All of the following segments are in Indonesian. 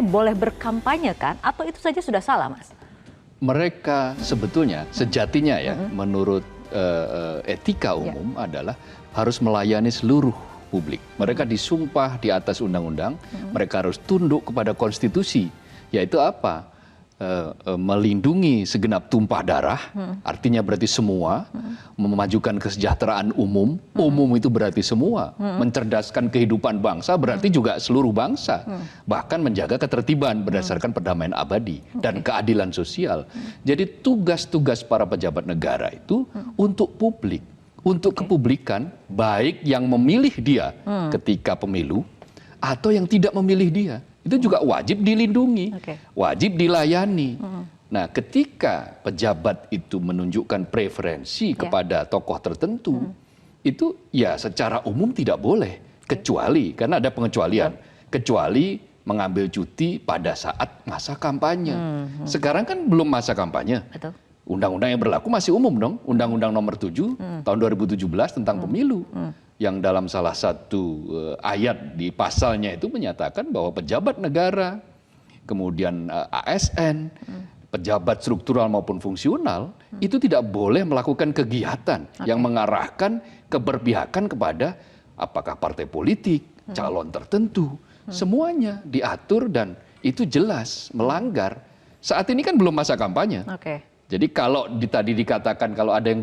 boleh berkampanye kan? Atau itu saja sudah salah, Mas? Mereka sebetulnya sejatinya ya, menurut etika umum adalah harus melayani seluruh publik. Mereka disumpah di atas undang-undang, mereka harus tunduk kepada konstitusi, yaitu apa? Melindungi segenap tumpah darah, artinya berarti semua, memajukan kesejahteraan umum, umum itu berarti semua, mencerdaskan kehidupan bangsa berarti juga seluruh bangsa, bahkan menjaga ketertiban berdasarkan perdamaian abadi dan keadilan sosial. Jadi tugas-tugas para pejabat negara itu untuk publik, untuk kepublikan, baik yang memilih dia ketika pemilu atau yang tidak memilih dia. Itu juga wajib dilindungi, wajib dilayani. Nah, ketika pejabat itu menunjukkan preferensi kepada tokoh tertentu, itu ya secara umum tidak boleh, kecuali, karena ada pengecualian, kecuali mengambil cuti pada saat masa kampanye. Sekarang kan belum masa kampanye. Undang-undang yang berlaku masih umum dong, Undang-Undang Nomor 7 tahun 2017 tentang pemilu. Yang dalam salah satu ayat di pasalnya itu menyatakan bahwa pejabat negara, kemudian ASN, pejabat struktural maupun fungsional, itu tidak boleh melakukan kegiatan yang mengarahkan keberpihakan kepada apakah partai politik, calon tertentu. Semuanya diatur dan itu jelas melanggar. Saat ini kan belum masa kampanye. Jadi kalau tadi dikatakan, kalau ada yang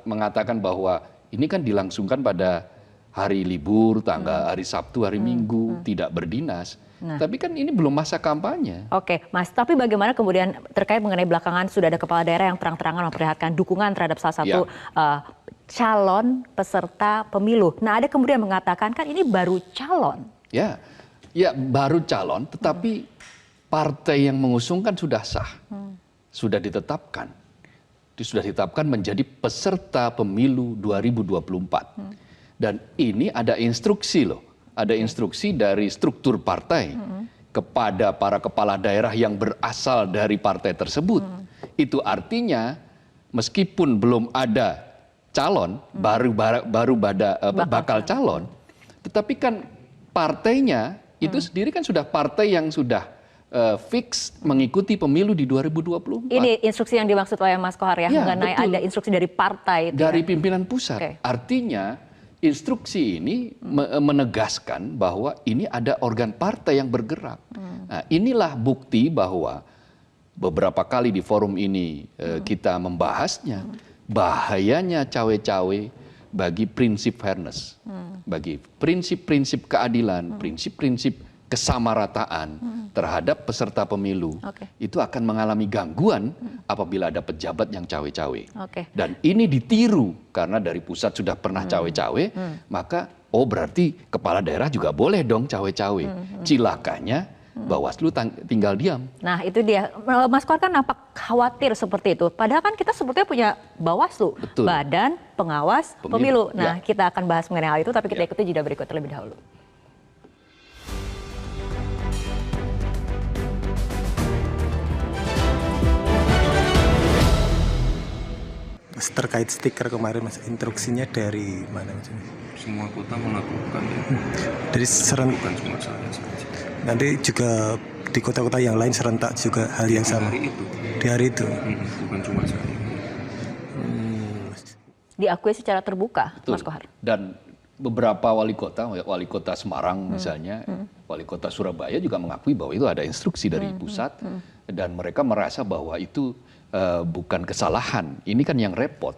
mengatakan bahwa ini kan dilangsungkan pada hari libur, hari Sabtu, hari Minggu, tidak berdinas. Tapi kan ini belum masa kampanye. Oke, Mas. Tapi bagaimana kemudian terkait mengenai belakangan sudah ada kepala daerah yang terang-terangan memperlihatkan dukungan terhadap salah satu calon peserta pemilu. Nah, ada kemudian mengatakan kan ini baru calon. Ya baru calon, tetapi partai yang mengusungkan sudah sah, sudah ditetapkan. Sudah ditetapkan menjadi peserta pemilu 2024. Dan ini ada instruksi loh, ada instruksi dari struktur partai kepada para kepala daerah yang berasal dari partai tersebut. Itu artinya meskipun belum ada calon, bakal calon, tetapi kan partainya itu sendiri kan sudah partai yang sudah fix mengikuti pemilu di 2024. Ini instruksi yang dimaksud oleh Mas Kohar ya, mengenai betul. Ada instruksi dari partai. Dari pimpinan pusat. Artinya instruksi ini menegaskan bahwa ini ada organ partai yang bergerak. Nah, inilah bukti bahwa beberapa kali di forum ini kita membahasnya, bahayanya cawe-cawe bagi prinsip fairness, bagi prinsip-prinsip keadilan, prinsip-prinsip kesamarataan terhadap peserta pemilu. Itu akan mengalami gangguan apabila ada pejabat yang cawe-cawe. Dan ini ditiru karena dari pusat sudah pernah cawe-cawe, maka berarti kepala daerah juga boleh dong cawe-cawe. Cilakanya Bawaslu tinggal diam. Nah, itu dia. Mas Kohar kan nampak khawatir seperti itu. Padahal kan kita sebetulnya punya Bawaslu, Badan Pengawas Pemilu. Nah, kita akan bahas mengenai hal itu, tapi kita ikuti jeda berikut terlebih dahulu. Terkait stiker kemarin, Mas, instruksinya dari mana, Mas? Semua kota melakukan ya. Dari bukan cuma saya saja. Nanti juga di kota-kota yang lain serentak juga hal yang sama. Di hari itu. Bukan cuma saya. Diakui secara terbuka, Mas Kohar. Dan beberapa wali kota Semarang misalnya, wali kota Surabaya juga mengakui bahwa itu ada instruksi dari pusat dan mereka merasa bahwa itu bukan kesalahan. Ini kan yang repot,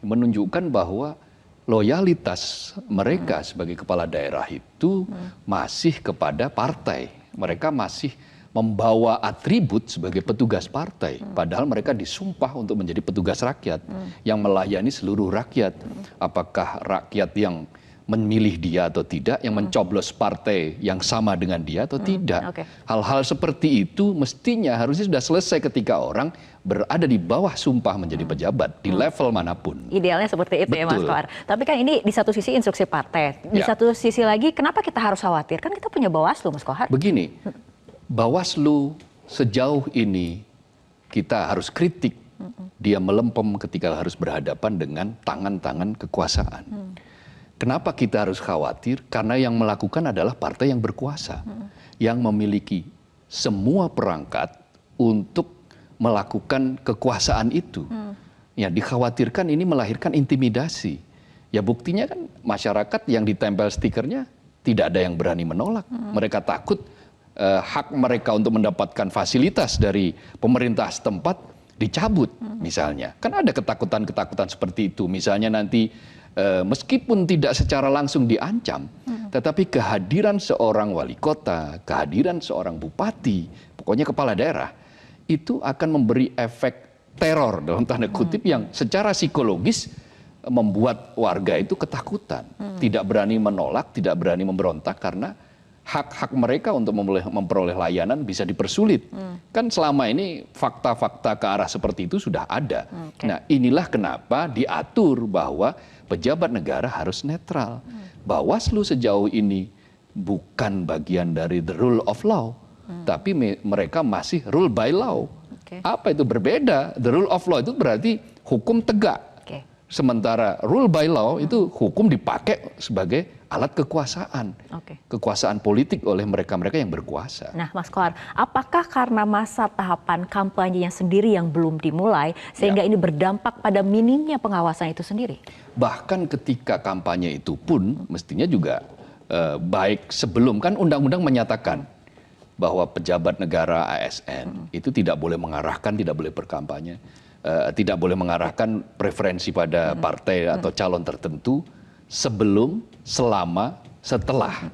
menunjukkan bahwa loyalitas mereka sebagai kepala daerah itu masih kepada partai. Mereka masih membawa atribut sebagai petugas partai, padahal mereka disumpah untuk menjadi petugas rakyat yang melayani seluruh rakyat. Apakah rakyat yang memilih dia atau tidak, yang mencoblos partai yang sama dengan dia atau tidak. Hal-hal seperti itu mestinya harusnya sudah selesai ketika orang berada di bawah sumpah menjadi pejabat di level manapun. Idealnya seperti itu. Betul. Ya Mas Kohar. Tapi kan ini di satu sisi instruksi partai, di satu sisi lagi kenapa kita harus khawatir? Kan kita punya Bawaslu, Mas Kohar. Begini, Bawaslu sejauh ini kita harus kritik, dia melempem ketika harus berhadapan dengan tangan-tangan kekuasaan. Kenapa kita harus khawatir? Karena yang melakukan adalah partai yang berkuasa, yang memiliki semua perangkat untuk melakukan kekuasaan itu. Ya, dikhawatirkan ini melahirkan intimidasi. Ya buktinya kan masyarakat yang ditempel stikernya tidak ada yang berani menolak. Mereka takut hak mereka untuk mendapatkan fasilitas dari pemerintah setempat dicabut misalnya. Kan ada ketakutan-ketakutan seperti itu. Misalnya nanti meskipun tidak secara langsung diancam, tetapi kehadiran seorang wali kota, kehadiran seorang bupati, pokoknya kepala daerah, itu akan memberi efek teror dalam tanda kutip yang secara psikologis membuat warga itu ketakutan, tidak berani menolak, tidak berani memberontak karena hak-hak mereka untuk memperoleh layanan bisa dipersulit. Kan selama ini fakta-fakta ke arah seperti itu sudah ada. Nah, inilah kenapa diatur bahwa pejabat negara harus netral. Bawaslu sejauh ini bukan bagian dari the rule of law, tapi mereka masih rule by law. Apa itu berbeda? The rule of law itu berarti hukum tegak. Sementara rule by law itu hukum dipakai sebagai alat kekuasaan. Kekuasaan politik oleh mereka-mereka yang berkuasa. Nah, Mas Kohar, apakah karena masa tahapan kampanyenya sendiri yang belum dimulai sehingga ini berdampak pada minimnya pengawasan itu sendiri? Bahkan ketika kampanye itu pun mestinya juga baik sebelum, kan undang-undang menyatakan bahwa pejabat negara ASN itu tidak boleh mengarahkan, tidak boleh berkampanye, tidak boleh mengarahkan preferensi pada partai atau calon tertentu sebelum, selama, setelah.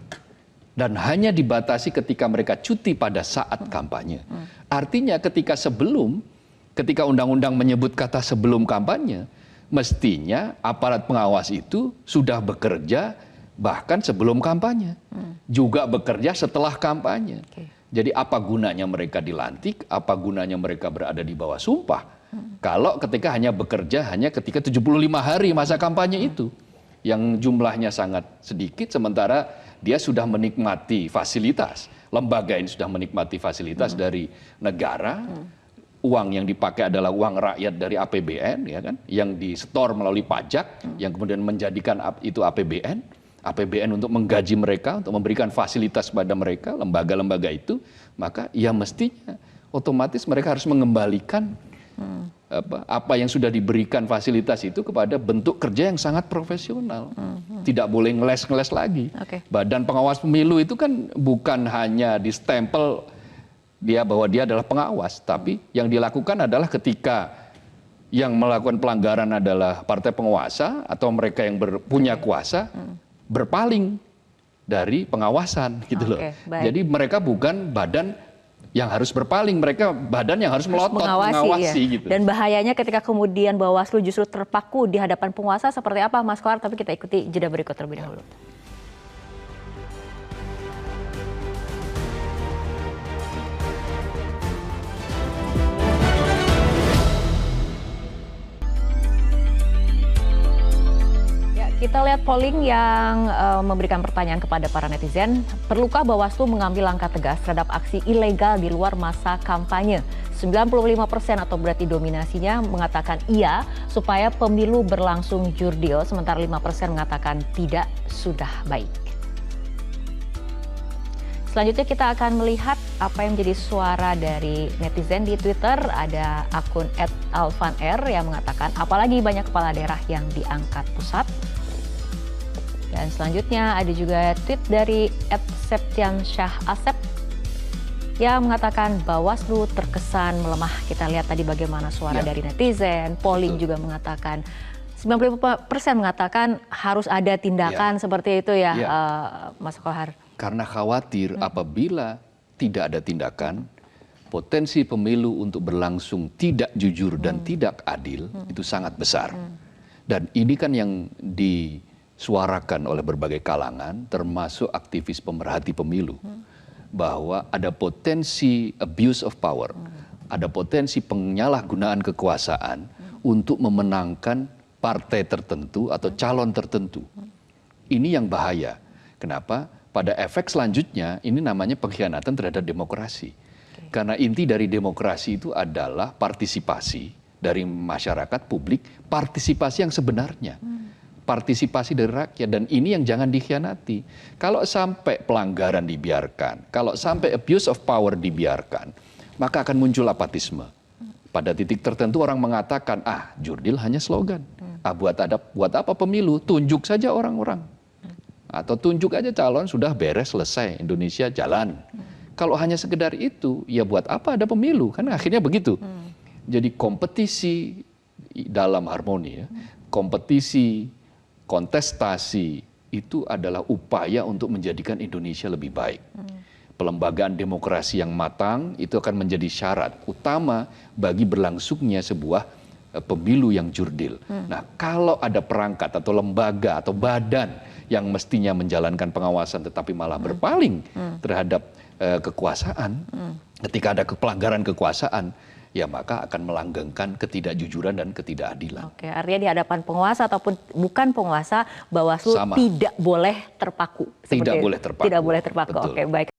Dan hanya dibatasi ketika mereka cuti pada saat kampanye. Artinya ketika undang-undang menyebut kata sebelum kampanye, mestinya aparat pengawas itu sudah bekerja bahkan sebelum kampanye. Juga bekerja setelah kampanye. Jadi apa gunanya mereka dilantik, apa gunanya mereka berada di bawah sumpah, kalau ketika hanya bekerja hanya ketika 75 hari masa kampanye itu, yang jumlahnya sangat sedikit, sementara dia sudah menikmati fasilitas, lembaga ini sudah menikmati fasilitas dari negara, uang yang dipakai adalah uang rakyat dari APBN, ya kan, yang disetor melalui pajak, yang kemudian menjadikan itu APBN untuk menggaji mereka, untuk memberikan fasilitas pada mereka, lembaga-lembaga itu, maka ya mestinya otomatis mereka harus mengembalikan apa yang sudah diberikan fasilitas itu kepada bentuk kerja yang sangat profesional. Tidak boleh ngeles-ngeles lagi. Badan Pengawas Pemilu itu kan bukan hanya distempel bahwa dia adalah pengawas, tapi yang dilakukan adalah ketika yang melakukan pelanggaran adalah partai penguasa atau mereka yang punya kuasa, berpaling dari pengawasan gitu loh. Jadi mereka bukan badan yang harus berpaling, mereka badan yang harus melotot, mengawasi gitu. Dan bahayanya ketika kemudian Bawaslu justru terpaku di hadapan penguasa seperti apa, Mas Kohar? Tapi kita ikuti jeda berikut terlebih dahulu. Kita lihat polling yang memberikan pertanyaan kepada para netizen. Perlukah Bawaslu mengambil langkah tegas terhadap aksi ilegal di luar masa kampanye? 95% atau berarti dominasinya mengatakan iya supaya pemilu berlangsung jurdil, sementara 5% mengatakan tidak, sudah baik. Selanjutnya kita akan melihat apa yang menjadi suara dari netizen di Twitter. Ada akun @alvanr yang mengatakan apalagi banyak kepala daerah yang diangkat pusat. Dan selanjutnya ada juga tweet dari @septiansyahasep yang mengatakan Bawaslu terkesan melemah. Kita lihat tadi bagaimana suara dari netizen. Polling juga mengatakan 95% mengatakan harus ada tindakan seperti itu ya, Mas Kohar. Karena khawatir apabila tidak ada tindakan, potensi pemilu untuk berlangsung tidak jujur dan tidak adil itu sangat besar. Dan ini kan yang disuarakan oleh berbagai kalangan, termasuk aktivis pemerhati pemilu, bahwa ada potensi abuse of power, ada potensi penyalahgunaan kekuasaan untuk memenangkan partai tertentu atau calon tertentu. Ini yang bahaya. Kenapa? Pada efek selanjutnya ini namanya pengkhianatan terhadap demokrasi. Karena inti dari demokrasi itu adalah partisipasi dari masyarakat publik, partisipasi yang sebenarnya. partisipasi dari rakyat, dan ini yang jangan dikhianati. Kalau sampai pelanggaran dibiarkan, kalau sampai abuse of power dibiarkan, maka akan muncul apatisme. Pada titik tertentu orang mengatakan, jurdil hanya slogan. Buat apa pemilu? Tunjuk saja orang-orang. Atau tunjuk aja calon, sudah beres, selesai, Indonesia jalan. Kalau hanya sekedar itu, ya buat apa ada pemilu? Kan akhirnya begitu. Jadi kompetisi dalam harmoni, ya. Kompetisi, kontestasi itu adalah upaya untuk menjadikan Indonesia lebih baik. Pelembagaan demokrasi yang matang itu akan menjadi syarat utama bagi berlangsungnya sebuah pemilu yang jurdil. Nah, kalau ada perangkat atau lembaga atau badan yang mestinya menjalankan pengawasan tetapi malah berpaling terhadap kekuasaan, ketika ada pelanggaran kekuasaan, ya maka akan melanggengkan ketidakjujuran dan ketidakadilan. Oke, artinya di hadapan penguasa ataupun bukan penguasa, Bawaslu tidak boleh terpaku. Tidak boleh terpaku. Tidak boleh terpaku. Betul. Oke, baik.